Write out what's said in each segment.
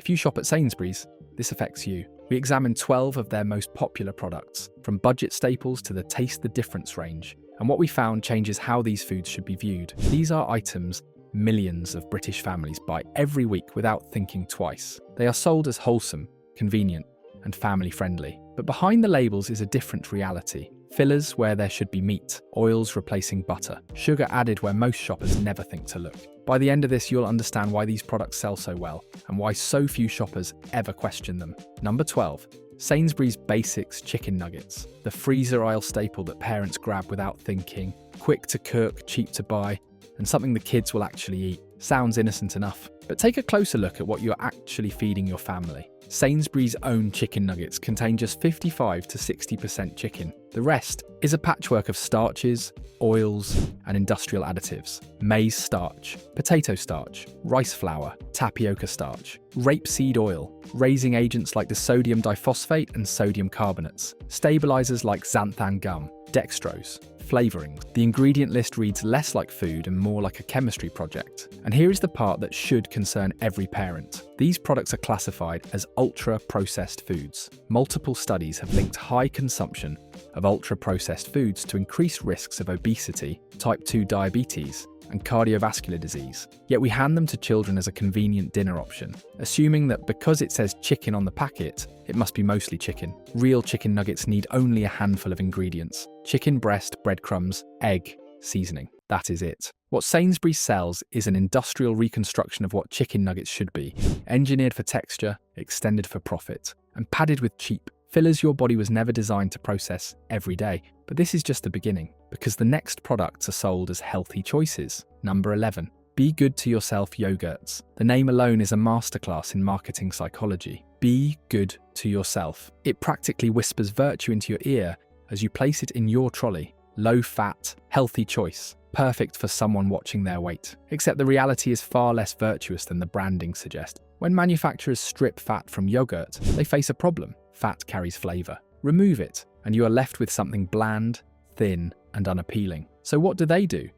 If you shop at Sainsbury's, this affects you. We examined 12 of their most popular products, from budget staples to the Taste the Difference range, and what we found changes how these foods should be viewed. These are items millions of British families buy every week without thinking twice. They are sold as wholesome, convenient, and family-friendly. But behind the labels is a different reality. Fillers where there should be meat, oils replacing butter, sugar added where most shoppers never think to look. By the end of this, you'll understand why these products sell so well and why so few shoppers ever question them. Number 12. Sainsbury's Basics Chicken Nuggets, the freezer aisle staple that parents grab without thinking, quick to cook, cheap to buy, and something the kids will actually eat. Sounds innocent enough, but take a closer look at what you're actually feeding your family. Sainsbury's own chicken nuggets contain just 55 to 60% chicken. The rest is a patchwork of starches, oils, and industrial additives. Maize starch, potato starch, rice flour, tapioca starch, rapeseed oil, raising agents like the sodium diphosphate and sodium carbonates, stabilizers like xanthan gum, dextrose, flavorings. The ingredient list reads less like food and more like a chemistry project. And here is the part that should concern every parent. These products are classified as ultra-processed foods. Multiple studies have linked high consumption of ultra-processed foods to increased risks of obesity, type 2 diabetes, and cardiovascular disease. Yet we hand them to children as a convenient dinner option, assuming that because it says chicken on the packet, it must be mostly chicken. Real chicken nuggets need only a handful of ingredients: chicken breast, breadcrumbs, egg, seasoning. That is it. What Sainsbury's sells is an industrial reconstruction of what chicken nuggets should be, engineered for texture, extended for profit, and padded with cheap fillers your body was never designed to process every day. But this is just the beginning, because the next products are sold as healthy choices. Number 11. Be Good to Yourself yogurts. The name alone is a masterclass in marketing psychology. Be good to yourself. It practically whispers virtue into your ear as you place it in your trolley. Low fat, healthy choice. Perfect for someone watching their weight. Except the reality is far less virtuous than the branding suggests. When manufacturers strip fat from yogurt, they face a problem. Fat carries flavor. Remove it, and you are left with something bland, thin, and unappealing. So what do?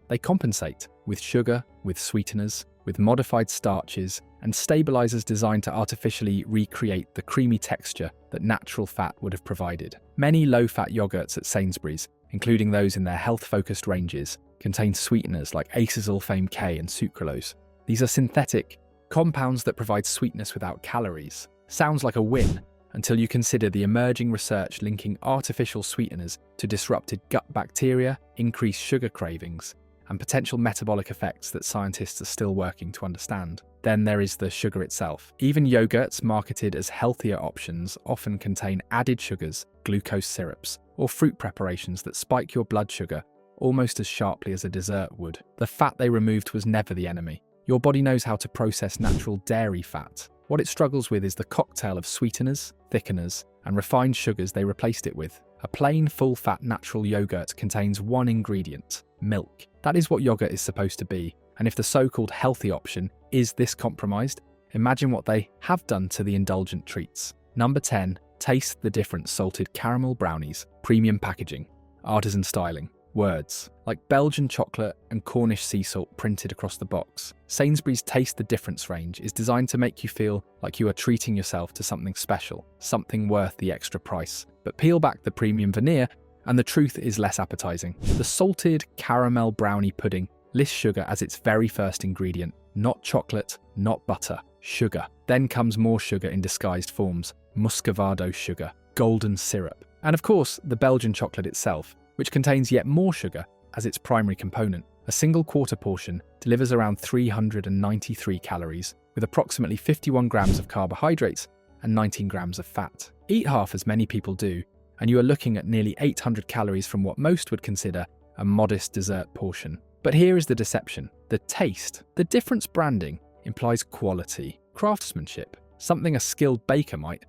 They compensate with sugar, with sweeteners, with modified starches, and stabilizers designed to artificially recreate the creamy texture that natural fat would have provided. Many low-fat yogurts at Sainsbury's, including those in their health-focused ranges, contain sweeteners like acesulfame K and sucralose. These are synthetic compounds that provide sweetness without calories. Sounds like a win, until you consider the emerging research linking artificial sweeteners to disrupted gut bacteria, increased sugar cravings, and potential metabolic effects that scientists are still working to understand. Then there is the sugar itself. Even yogurts marketed as healthier options often contain added sugars, glucose syrups, or fruit preparations that spike your blood sugar almost as sharply as a dessert would. The fat they removed was never the enemy. Your body knows how to process natural dairy fat. What it struggles with is the cocktail of sweeteners, thickeners, and refined sugars they replaced it with. A plain, full-fat natural yogurt contains one ingredient: milk. That is what yogurt is supposed to be, and if the so-called healthy option is this compromised, imagine what they have done to the indulgent treats. Number 10. Taste the Difference salted caramel brownies. Premium packaging. Artisan styling. Words like Belgian chocolate and Cornish sea salt printed across the box. Sainsbury's Taste the Difference range is designed to make you feel like you are treating yourself to something special, something worth the extra price. But peel back the premium veneer and the truth is less appetizing. The salted caramel brownie pudding lists sugar as its very first ingredient. Not chocolate, not butter, sugar. Then comes more sugar in disguised forms: muscovado sugar, golden syrup, and of course the Belgian chocolate itself, which contains yet more sugar as its primary component. A single quarter portion delivers around 393 calories, with approximately 51 grams of carbohydrates and 19 grams of fat. Eat half as many people do, and you are looking at nearly 800 calories from what most would consider a modest dessert portion. But here is the deception. The taste. The Difference branding implies quality, craftsmanship, something a skilled baker might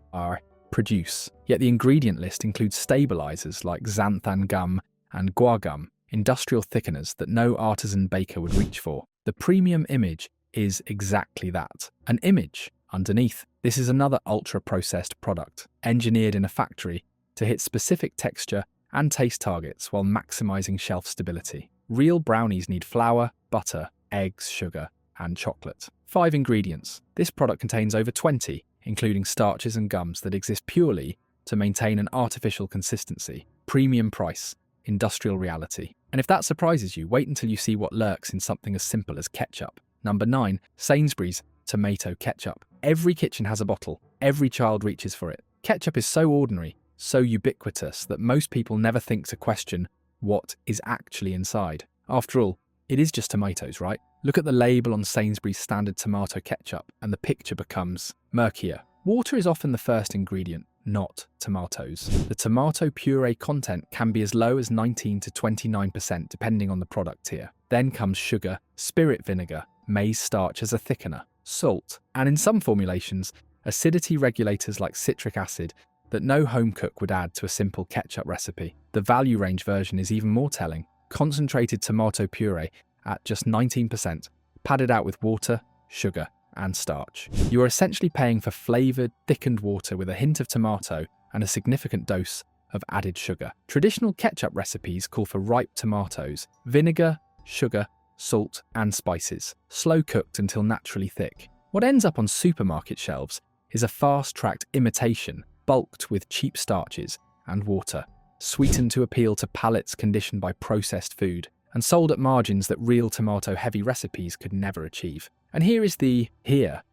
produce. Yet the ingredient list includes stabilizers like xanthan gum and guar gum, industrial thickeners that no artisan baker would reach for. The premium image is exactly that, an image. Underneath, this is another ultra-processed product, engineered in a factory to hit specific texture and taste targets while maximizing shelf stability. Real brownies need flour, butter, eggs, sugar, and chocolate. 5 ingredients. This product contains over 20, including starches and gums that exist purely to maintain an artificial consistency. Premium price, industrial reality. And if that surprises you, wait until you see what lurks in something as simple as ketchup. Number 9, Sainsbury's tomato ketchup. Every kitchen has a bottle. Every child reaches for it. Ketchup is so ordinary, so ubiquitous that most people never think to question what is actually inside. After all, it is just tomatoes, right? Look at the label on Sainsbury's standard tomato ketchup and the picture becomes murkier. Water is often the first ingredient, not tomatoes. The tomato puree content can be as low as 19 to 29% depending on the product tier. Then comes sugar, spirit vinegar, maize starch as a thickener, salt, and in some formulations, acidity regulators like citric acid that no home cook would add to a simple ketchup recipe. The value range version is even more telling. Concentrated tomato puree at just 19%, padded out with water, sugar, and starch. You are essentially paying for flavoured, thickened water with a hint of tomato and a significant dose of added sugar. Traditional ketchup recipes call for ripe tomatoes, vinegar, sugar, salt, and spices, slow cooked until naturally thick. What ends up on supermarket shelves is a fast-tracked imitation, bulked with cheap starches and water, sweetened to appeal to palates conditioned by processed food, and sold at margins that real tomato-heavy recipes could never achieve. And here is the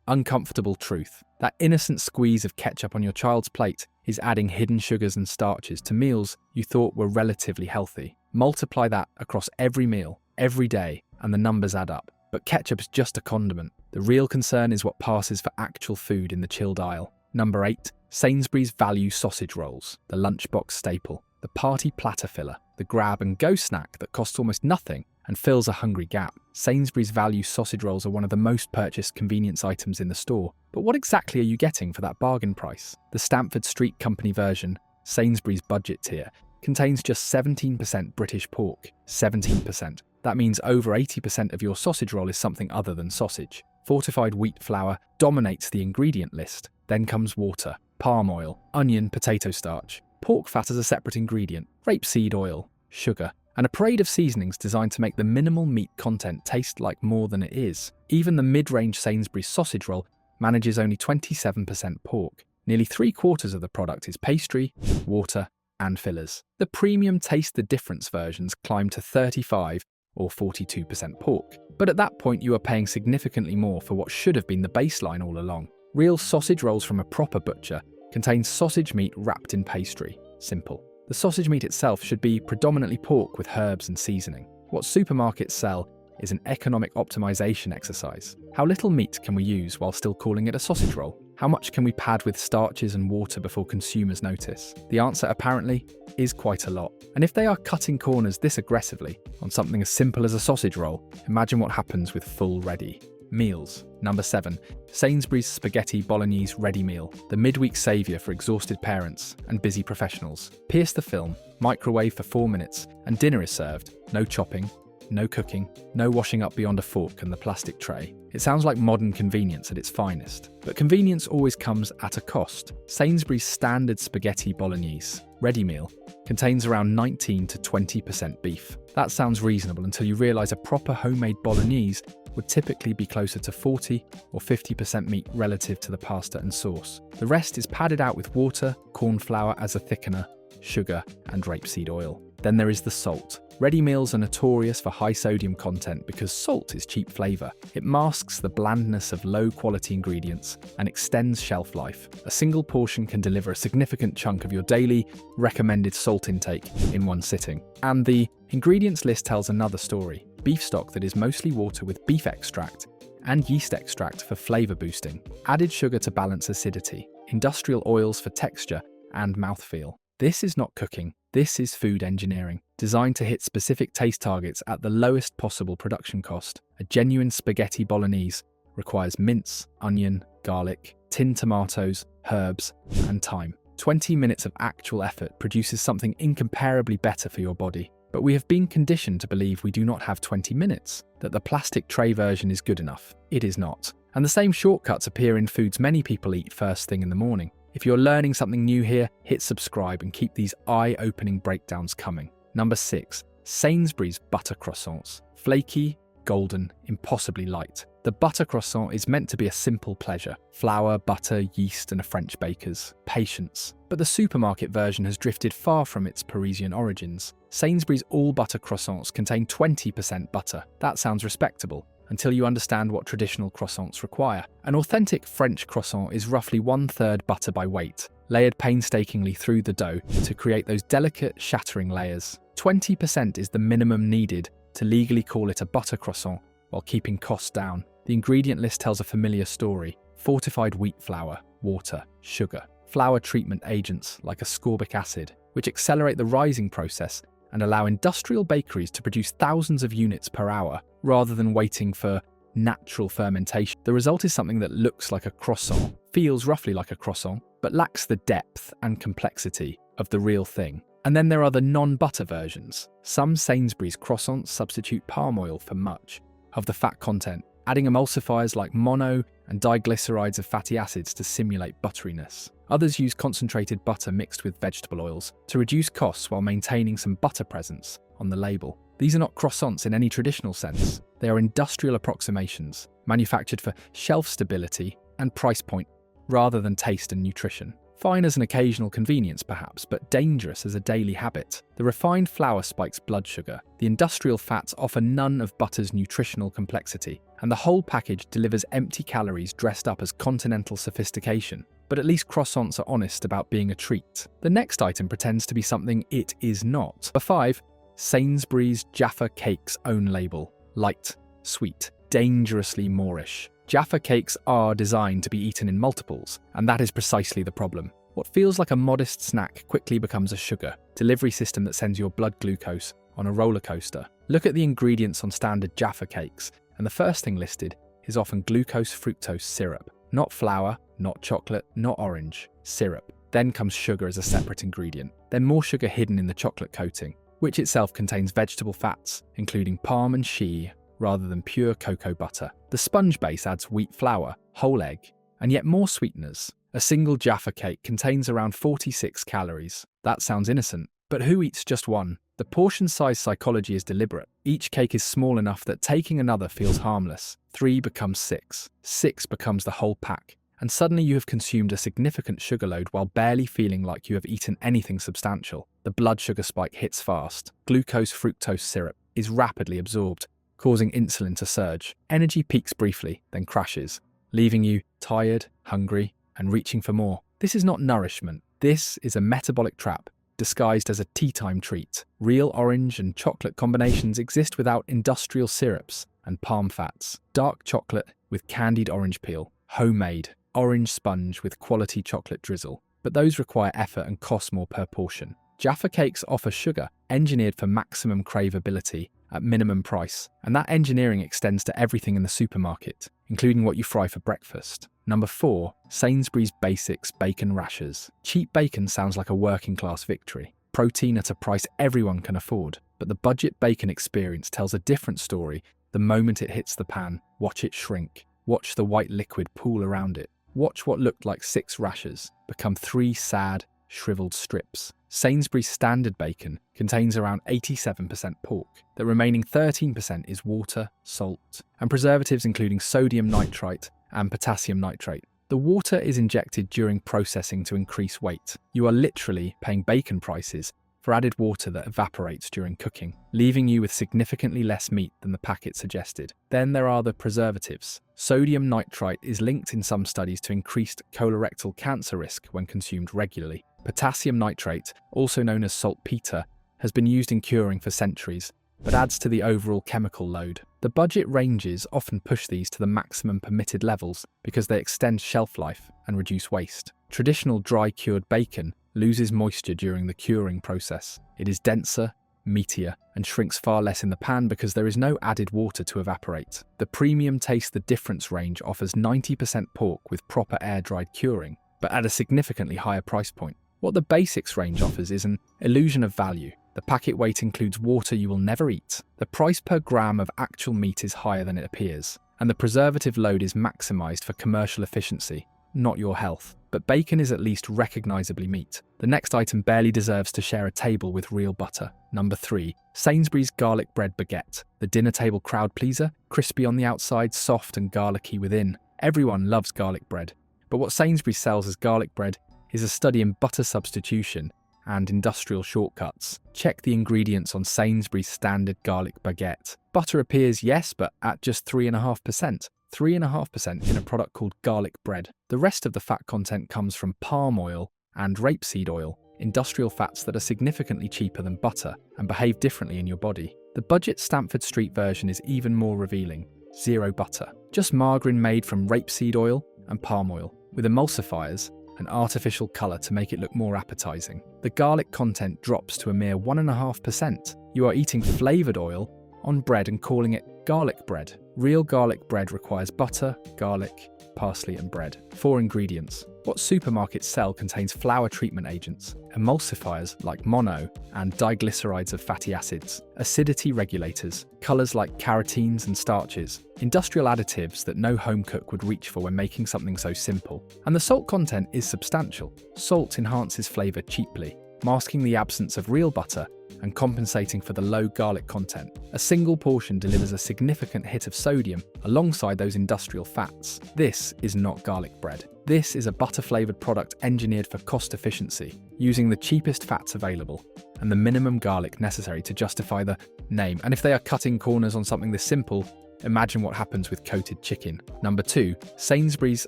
uncomfortable truth. That innocent squeeze of ketchup on your child's plate is adding hidden sugars and starches to meals you thought were relatively healthy. Multiply that across every meal, every day, and the numbers add up. But ketchup is just a condiment. The real concern is what passes for actual food in the chilled aisle. Number 8, Sainsbury's value sausage rolls, the lunchbox staple, the party platter filler, the grab-and-go snack that costs almost nothing and fills a hungry gap. Sainsbury's value sausage rolls are one of the most purchased convenience items in the store. But what exactly are you getting for that bargain price? The Stamford Street Company version, Sainsbury's budget tier, contains just 17% British pork. 17%. That means over 80% of your sausage roll is something other than sausage. Fortified wheat flour dominates the ingredient list. Then comes water, palm oil, onion, potato starch, pork fat as a separate ingredient, rapeseed oil, sugar, and a parade of seasonings designed to make the minimal meat content taste like more than it is. Even the mid-range Sainsbury's sausage roll manages only 27% pork. Nearly 3/4 of the product is pastry, water, and fillers. The premium Taste the Difference versions climb to 35 or 42% pork. But at that point you are paying significantly more for what should have been the baseline all along. Real sausage rolls from a proper butcher contain sausage meat wrapped in pastry. Simple. The sausage meat itself should be predominantly pork with herbs and seasoning. What supermarkets sell is an economic optimization exercise. How little meat can we use while still calling it a sausage roll? How much can we pad with starches and water before consumers notice? The answer, apparently, is quite a lot. And if they are cutting corners this aggressively on something as simple as a sausage roll, imagine what happens with full-ready meals. Number 7, Sainsbury's Spaghetti Bolognese Ready Meal, the midweek saviour for exhausted parents and busy professionals. Pierce the film, microwave for 4 minutes, and dinner is served. No chopping, no cooking, no washing up beyond a fork and the plastic tray. It sounds like modern convenience at its finest. But convenience always comes at a cost. Sainsbury's standard spaghetti bolognese ready meal contains around 19 to 20% beef. That sounds reasonable until you realise a proper homemade bolognese would typically be closer to 40 or 50% meat relative to the pasta and sauce. The rest is padded out with water, corn flour as a thickener, sugar, and rapeseed oil. Then there is the salt. Ready meals are notorious for high sodium content because salt is cheap flavour. It masks the blandness of low-quality ingredients and extends shelf life. A single portion can deliver a significant chunk of your daily recommended salt intake in one sitting. And the ingredients list tells another story. Beef stock that is mostly water with beef extract and yeast extract for flavour boosting, added sugar to balance acidity, industrial oils for texture and mouthfeel. This is not cooking, this is food engineering, designed to hit specific taste targets at the lowest possible production cost. A genuine spaghetti bolognese requires mince, onion, garlic, tinned tomatoes, herbs, and time. 20 minutes of actual effort produces something incomparably better for your body. But we have been conditioned to believe we do not have 20 minutes, that the plastic tray version is good enough. It is not. And the same shortcuts appear in foods many people eat first thing in the morning. If you're learning something new here, hit subscribe and keep these eye-opening breakdowns coming. Number 6, Sainsbury's butter croissants. Flaky, golden, impossibly light. The The butter croissant is meant to be a simple pleasure. Flour, butter, yeast, and a French baker's patience. But the supermarket version has drifted far from its Parisian origins. Sainsbury's all-butter croissants contain 20% butter. That sounds respectable, until you understand what traditional croissants require. An authentic French croissant is roughly 1/3 butter by weight, layered painstakingly through the dough to create those delicate, shattering layers. 20% is the minimum needed to legally call it a butter croissant while keeping costs down. The ingredient list tells a familiar story: fortified wheat flour, water, sugar, flour treatment agents like ascorbic acid, which accelerate the rising process and allow industrial bakeries to produce thousands of units per hour rather than waiting for natural fermentation. The result is something that looks like a croissant, feels roughly like a croissant, but lacks the depth and complexity of the real thing. And then there are the non-butter versions. Some Sainsbury's croissants substitute palm oil for much of the fat content, adding emulsifiers like mono and diglycerides of fatty acids to simulate butteriness. Others use concentrated butter mixed with vegetable oils to reduce costs while maintaining some butter presence on the label. These are not croissants in any traditional sense. They are industrial approximations, manufactured for shelf stability and price point, rather than taste and nutrition. Fine as an occasional convenience perhaps, but dangerous as a daily habit. The refined flour spikes blood sugar. The industrial fats offer none of butter's nutritional complexity, and the whole package delivers empty calories dressed up as continental sophistication. But at least croissants are honest about being a treat. The next item pretends to be something it is not. Number 5. Sainsbury's Jaffa Cakes own label. Light, sweet, dangerously Moorish. Jaffa cakes are designed to be eaten in multiples, and that is precisely the problem. What feels like a modest snack quickly becomes a sugar delivery system that sends your blood glucose on a roller coaster. Look at the ingredients on standard Jaffa cakes, and the first thing listed is often glucose-fructose syrup. Not flour, not chocolate, not orange, syrup. Then comes sugar as a separate ingredient. Then more sugar hidden in the chocolate coating, which itself contains vegetable fats, including palm and shea, rather than pure cocoa butter. The sponge base adds wheat flour, whole egg, and yet more sweeteners. A single Jaffa cake contains around 46 calories. That sounds innocent, but who eats just one? The portion size psychology is deliberate. Each cake is small enough that taking another feels harmless. 3 becomes 6. 6 becomes the whole pack. And suddenly you have consumed a significant sugar load while barely feeling like you have eaten anything substantial. The blood sugar spike hits fast. Glucose-fructose syrup is rapidly absorbed, causing insulin to surge. Energy peaks briefly, then crashes, leaving you tired, hungry, and reaching for more. This is not nourishment. This is a metabolic trap, disguised as a tea-time treat. Real orange and chocolate combinations exist without industrial syrups and palm fats. Dark chocolate with candied orange peel. Homemade. Orange sponge with quality chocolate drizzle. But those require effort and cost more per portion. Jaffa cakes offer sugar, engineered for maximum craveability at minimum price, and that engineering extends to everything in the supermarket, including what you fry for breakfast. Number 4. Sainsbury's Basics Bacon Rashers. Cheap bacon sounds like a working-class victory. Protein at a price everyone can afford. But the budget bacon experience tells a different story the moment it hits the pan. Watch it shrink. Watch the white liquid pool around it. Watch what looked like 6 rashers become 3 sad, shriveled strips. Sainsbury's standard bacon contains around 87% pork. The remaining 13% is water, salt, and preservatives including sodium nitrite and potassium nitrate. The water is injected during processing to increase weight. You are literally paying bacon prices for added water that evaporates during cooking, leaving you with significantly less meat than the packet suggested. Then there are the preservatives. Sodium nitrite is linked in some studies to increased colorectal cancer risk when consumed regularly. Potassium nitrate, also known as saltpeter, has been used in curing for centuries, but adds to the overall chemical load. The budget ranges often push these to the maximum permitted levels because they extend shelf life and reduce waste. Traditional dry-cured bacon loses moisture during the curing process. It is denser, meatier, and shrinks far less in the pan because there is no added water to evaporate. The premium Taste the Difference range offers 90% pork with proper air-dried curing, but at a significantly higher price point. What the Basics range offers is an illusion of value. The packet weight includes water you will never eat. The price per gram of actual meat is higher than it appears, and the preservative load is maximized for commercial efficiency. not your health. But bacon is at least recognisably meat. The next item barely deserves to share a table with real butter. Number 3. Sainsbury's garlic bread baguette. The dinner table crowd pleaser, crispy on the outside, soft and garlicky within. Everyone loves garlic bread. But what Sainsbury's sells as garlic bread is a study in butter substitution and industrial shortcuts. Check the ingredients on Sainsbury's standard garlic baguette. Butter appears, yes, but at just 3.5%. 3.5% in a product called garlic bread. The rest of the fat content comes from palm oil and rapeseed oil, industrial fats that are significantly cheaper than butter and behave differently in your body. The budget Stamford Street version is even more revealing. Zero butter. Just margarine made from rapeseed oil and palm oil, with emulsifiers and artificial colour to make it look more appetizing. The garlic content drops to a mere 1.5%. You are eating flavoured oil on bread and calling it garlic bread. Real garlic bread requires butter, garlic, parsley and bread. 4 ingredients. What supermarkets sell contains flour treatment agents, emulsifiers like mono and diglycerides of fatty acids, acidity regulators, colours like carotenes and starches, industrial additives that no home cook would reach for when making something so simple. And the salt content is substantial. Salt enhances flavour cheaply, masking the absence of real butter and compensating for the low garlic content. A single portion delivers a significant hit of sodium alongside those industrial fats. This is not garlic bread. This is a butter-flavoured product engineered for cost efficiency, using the cheapest fats available and the minimum garlic necessary to justify the name. And if they are cutting corners on something this simple, imagine what happens with coated chicken. Number 2, Sainsbury's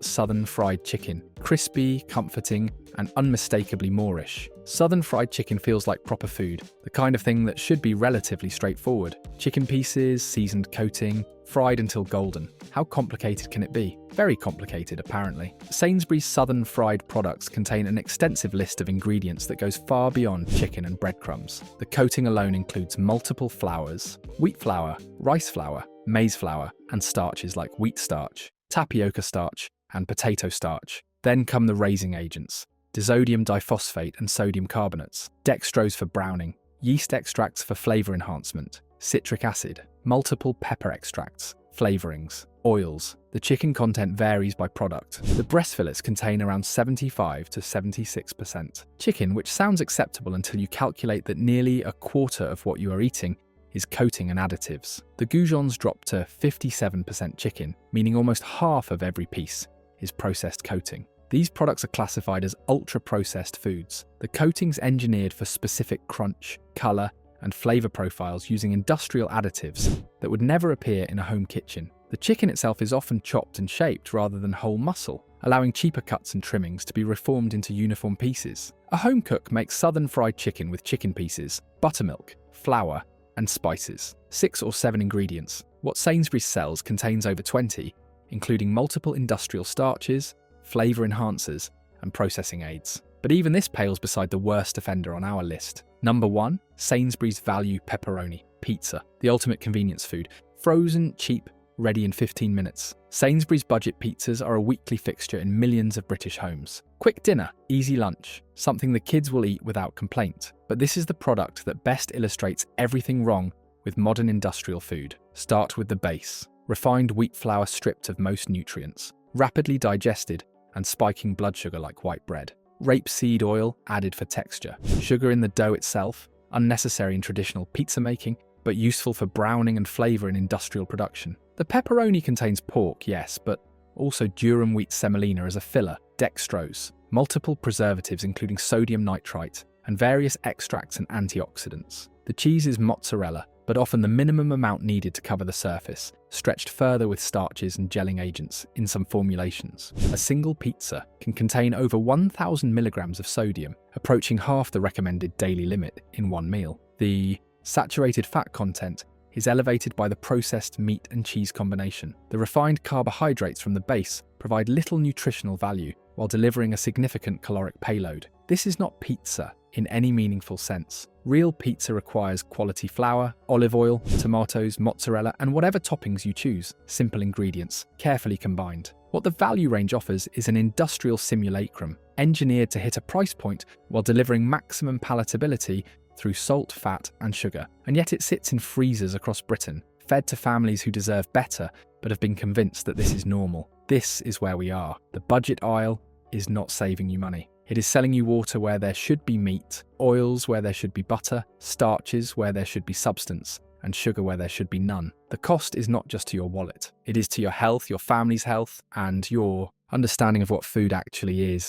Southern Fried Chicken. Crispy, comforting, and unmistakably Moorish. Southern fried chicken feels like proper food, the kind of thing that should be relatively straightforward. Chicken pieces, seasoned coating, fried until golden. How complicated can it be? Very complicated, apparently. Sainsbury's Southern Fried products contain an extensive list of ingredients that goes far beyond chicken and breadcrumbs. The coating alone includes multiple flours: wheat flour, rice flour, maize flour, and starches like wheat starch, tapioca starch, and potato starch. Then come the raising agents: disodium diphosphate and sodium carbonates, dextrose for browning, yeast extracts for flavour enhancement, citric acid, multiple pepper extracts, flavourings, oils. The chicken content varies by product. The breast fillets contain around 75 to 76% chicken, which sounds acceptable until you calculate that nearly a quarter of what you are eating is coating and additives. The goujons drop to 57% chicken, meaning almost half of every piece is processed coating. These products are classified as ultra-processed foods. The coating's engineered for specific crunch, colour, and flavour profiles using industrial additives that would never appear in a home kitchen. The chicken itself is often chopped and shaped rather than whole muscle, allowing cheaper cuts and trimmings to be reformed into uniform pieces. A home cook makes Southern Fried Chicken with chicken pieces, buttermilk, flour, and spices. 6 or 7 ingredients. What Sainsbury's sells contains over 20, including multiple industrial starches, flavour enhancers, and processing aids. But even this pales beside the worst offender on our list. Number 1, Sainsbury's Value Pepperoni Pizza, the ultimate convenience food. Frozen, cheap, ready in 15 minutes. Sainsbury's budget pizzas are a weekly fixture in millions of British homes. Quick dinner, easy lunch, something the kids will eat without complaint. But this is the product that best illustrates everything wrong with modern industrial food. Start with the base. Refined wheat flour stripped of most nutrients, rapidly digested and spiking blood sugar like white bread. Rapeseed oil added for texture. Sugar in the dough itself, unnecessary in traditional pizza making, but useful for browning and flavour in industrial production. The pepperoni contains pork, yes, but also durum wheat semolina as a filler, dextrose, multiple preservatives including sodium nitrite, and various extracts and antioxidants. The cheese is mozzarella, but often the minimum amount needed to cover the surface, stretched further with starches and gelling agents in some formulations. A single pizza can contain over 1,000 milligrams of sodium, approaching half the recommended daily limit in one meal. The saturated fat content is elevated by the processed meat and cheese combination. The refined carbohydrates from the base provide little nutritional value while delivering a significant caloric payload. This is not pizza in any meaningful sense. Real pizza requires quality flour, olive oil, tomatoes, mozzarella, and whatever toppings you choose. Simple ingredients, carefully combined. What the value range offers is an industrial simulacrum, engineered to hit a price point while delivering maximum palatability through salt, fat, and sugar. And yet it sits in freezers across Britain, fed to families who deserve better but have been convinced that this is normal. This is where we are. The budget aisle is not saving you money. It is selling you water where there should be meat, oils where there should be butter, starches where there should be substance, and sugar where there should be none. The cost is not just to your wallet. It is to your health, your family's health, and your understanding of what food actually is.